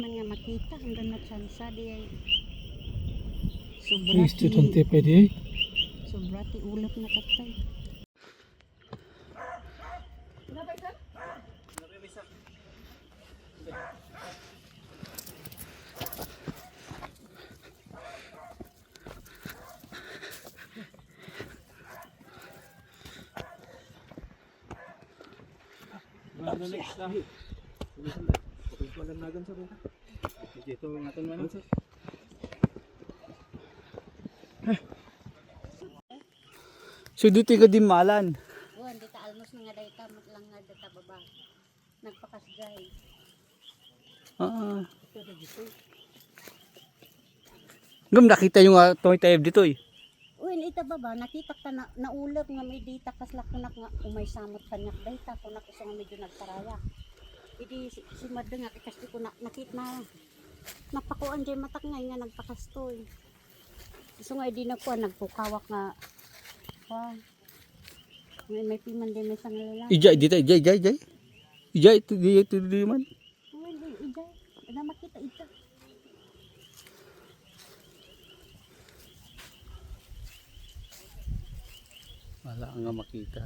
Man nga makita hanggang na tsansa di ay Student pwede eh. sobrati ulap na katay. So dito ka din malan. Buwan dita almos nga dayta lang nga data baba. Nagpakasgay. Gam nakita yung toy tayo dito eh. Uy, ita baba nakita ka na naulap nga may dita kaslak kunak nga umay samot kanyak dayta kunak iso nga medyo nagparaya. Idi si madde nga kasi ko nakita na napakuan jay matak nga nagpakastoy. Iso nga di na ko nagpukawak nga may piman din may sang lalaki. Ijay dito, ijay. Ijay ito di man. Uy, ijay. Ada makita ita. Wala nga makita.